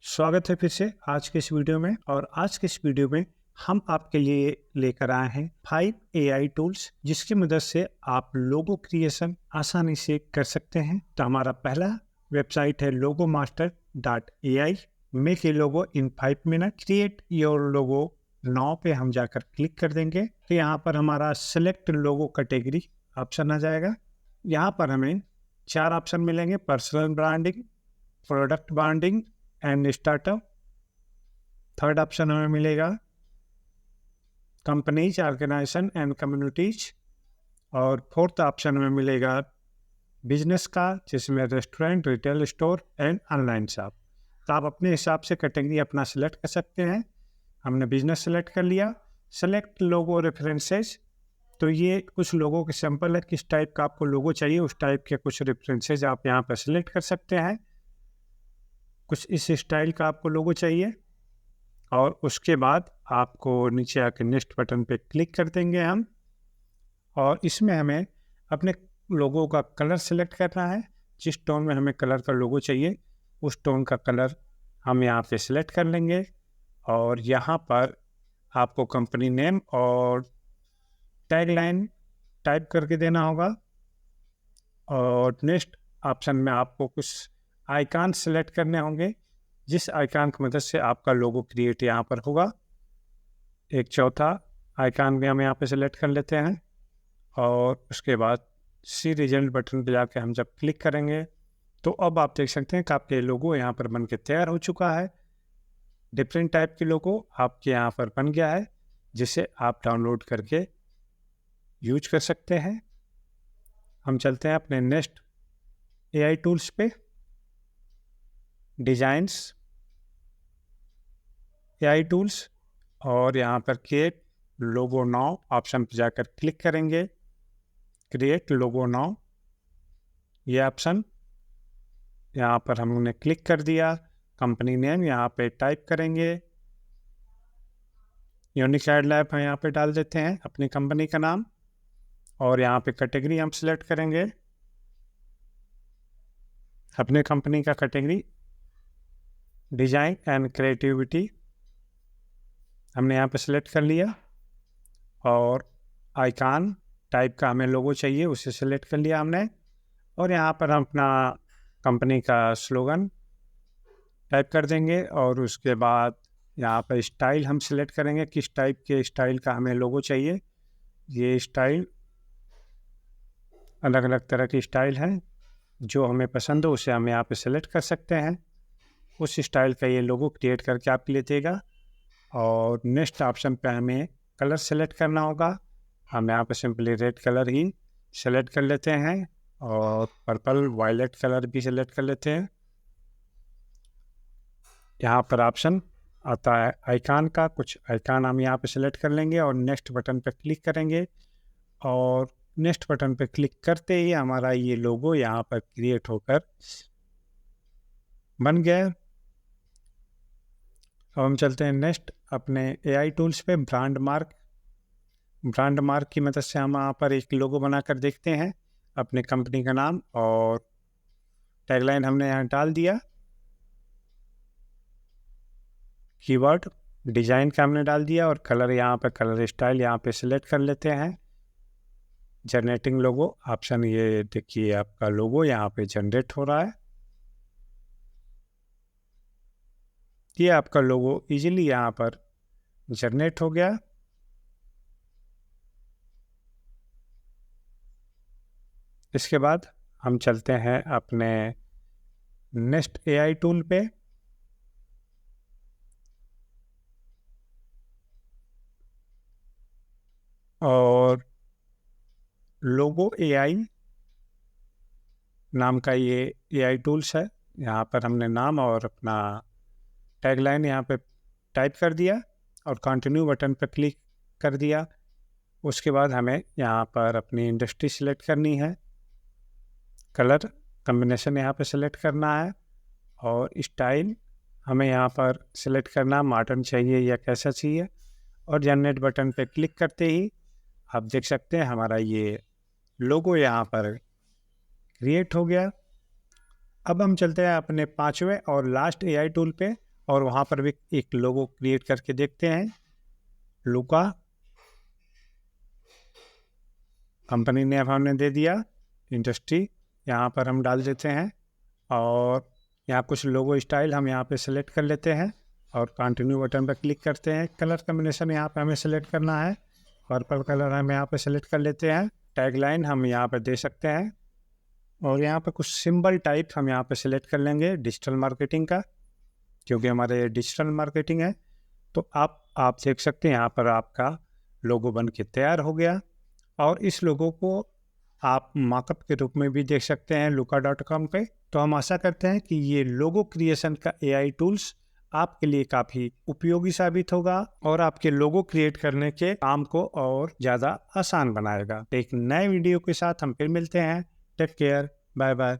स्वागत है फिर से आज के इस वीडियो में। और आज के इस वीडियो में हम आपके लिए लेकर आए हैं 5 AI टूल्स जिसकी मदद से आप लोगो क्रिएशन आसानी से कर सकते हैं। तो हमारा पहला वेबसाइट है logomaster.ai। Make a logo in 5 minute, create your logo now पे हम जाकर क्लिक कर देंगे तो यहाँ पर हमारा सेलेक्ट लोगो कैटेगरी ऑप्शन आ जाएगा। यहाँ पर हमें 4 ऑप्शन मिलेंगे: personal branding, product branding and startup. Third option हमें मिलेगा कंपनीज, ऑर्गेनाइजेशन एंड कम्युनिटीज। और फोर्थ ऑप्शन हमें मिलेगा बिजनेस का, जिसमें restaurant, retail store and online shop. तो आप अपने हिसाब से कैटेगरी अपना सेलेक्ट कर सकते हैं। हमने बिजनेस सेलेक्ट कर लिया। सेलेक्ट लोगो रेफरेंसेस, तो ये कुछ लोगों के सैंपल है, किस टाइप का आपको लोगो चाहिए उस टाइप के कुछ रेफरेंसेज आप यहाँ पर सिलेक्ट कर सकते हैं। कुछ इस स्टाइल का आपको लोगो चाहिए और उसके बाद आपको नीचे आके नेक्स्ट बटन पे क्लिक कर देंगे हम। और इसमें हमें अपने लोगो का कलर सेलेक्ट करना है। जिस टोन में हमें कलर का लोगो चाहिए उस टोन का कलर हम यहाँ पे सिलेक्ट कर लेंगे। और यहाँ पर आपको कंपनी नेम और टैगलाइन टाइप करके देना होगा। और नेक्स्ट ऑप्शन में आपको कुछ आइकन सेलेक्ट करने होंगे, जिस आइकन की मदद से आपका लोगो क्रिएट यहाँ पर होगा। एक चौथा आइकन भी हम यहाँ पे सेलेक्ट कर लेते हैं। और उसके बाद सी रिजल्ट बटन पे जाके हम जब क्लिक करेंगे तो अब आप देख सकते हैं कि आपके लोगो यहाँ पर बन के तैयार हो चुका है। डिफरेंट टाइप के लोगो आपके यहाँ पर बन गया है, जिसे आप डाउनलोड करके यूज कर सकते हैं। हम चलते हैं अपने नेक्स्ट AI टूल्स पे, डिजाइन्स AI टूल्स। और यहाँ पर क्रिएट लोगो नाउ ऑप्शन पर जाकर क्लिक करेंगे। क्रिएट लोगो नाउ ये ऑप्शन यहाँ पर हमने क्लिक कर दिया। कंपनी नेम यहाँ पे टाइप करेंगे, यूनिक एड लैब हम यहाँ पे डाल देते हैं अपनी कंपनी का नाम। और यहाँ पे कैटेगरी हम सिलेक्ट करेंगे अपने कंपनी का कैटेगरी, डिजाइन एंड क्रिएटिविटी हमने यहाँ पे सिलेक्ट कर लिया। और आइकन टाइप का हमें लोगो चाहिए उसे सिलेक्ट कर लिया हमने। और यहाँ पर हम अपना कंपनी का स्लोगन टाइप कर देंगे। और उसके बाद यहाँ पर स्टाइल हम सिलेक्ट करेंगे, किस टाइप के स्टाइल का हमें लोगो चाहिए। ये स्टाइल अलग अलग तरह की स्टाइल है, जो हमें पसंद हो उसे हम यहाँ पे सेलेक्ट कर सकते हैं। उस स्टाइल का ये लोगो क्रिएट करके आपके लिए देगा। और नेक्स्ट ऑप्शन पे हमें कलर सेलेक्ट करना होगा। हम यहाँ पे सिंपली रेड कलर ही सेलेक्ट कर लेते हैं और पर्पल वायलेट कलर भी सेलेक्ट कर लेते हैं। यहाँ पर ऑप्शन आता है आइकन का, कुछ आइकन हम यहाँ पे सेलेक्ट कर लेंगे और नेक्स्ट बटन पे क्लिक करेंगे। और नेक्स्ट बटन पे क्लिक करते ही हमारा ये लोगो यहाँ पर क्रिएट होकर बन गया। अब हम चलते हैं नेक्स्ट अपने AI टूल्स पे, ब्रांड मार्क। ब्रांड मार्क की मदद से हम यहाँ पर एक लोगो बनाकर देखते हैं। अपने कंपनी का नाम और टैगलाइन हमने यहाँ डाल दिया। कीवर्ड डिजाइन का हमने डाल दिया और कलर यहाँ पर कलर स्टाइल यहाँ पे सिलेक्ट कर लेते हैं। जनरेटिंग लोगो ऑप्शन, ये देखिए आपका लोगो यहाँ पे जनरेट हो रहा है। ये आपका लोगो इजीली यहाँ पर जनरेट हो गया। इसके बाद हम चलते हैं अपने नेक्स्ट AI टूल पे। और लोगो AI नाम का ये AI टूल्स है। यहाँ पर हमने नाम और अपना टैगलाइन यहाँ पे टाइप कर दिया और कंटिन्यू बटन पर क्लिक कर दिया। उसके बाद हमें यहाँ पर अपनी इंडस्ट्री सिलेक्ट करनी है, कलर कॉम्बिनेशन यहाँ पे सिलेक्ट करना है और स्टाइल हमें यहाँ पर सिलेक्ट करना, मॉडर्न चाहिए या कैसा चाहिए। और जनरेट बटन पे क्लिक करते ही आप देख सकते हैं हमारा ये लोगो यहाँ पर क्रिएट हो गया। अब हम चलते हैं अपने 5वें और लास्ट AI टूल पे, और वहाँ पर भी एक लोगो क्रिएट करके देखते हैं। लुका कंपनी नेम हमने दे दिया, इंडस्ट्री यहाँ पर हम डाल देते हैं, और यहाँ कुछ लोगो स्टाइल हम यहाँ पे सेलेक्ट कर लेते हैं और कंटिन्यू बटन पर क्लिक करते हैं। कलर कॉम्बिनेशन यहाँ पे हमें सेलेक्ट करना है, पर्पल कलर हम यहाँ पे सेलेक्ट कर लेते हैं। टैगलाइन हम यहाँ पे दे सकते हैं, और यहाँ पे कुछ सिंबल टाइप हम यहाँ पे सेलेक्ट कर लेंगे डिजिटल मार्केटिंग का, क्योंकि हमारे डिजिटल मार्केटिंग है। तो आप देख सकते हैं यहाँ पर आपका लोगो बन के तैयार हो गया, और इस लोगो को आप मार्कअप के रूप में भी देख सकते हैं luka.com पे। तो हम आशा करते हैं कि ये लोगो क्रिएशन का AI टूल्स आपके लिए काफ़ी उपयोगी साबित होगा और आपके लोगो क्रिएट करने के काम को और ज़्यादा आसान बनाएगा। एक नए वीडियो के साथ हम फिर मिलते हैं। Take care, bye bye.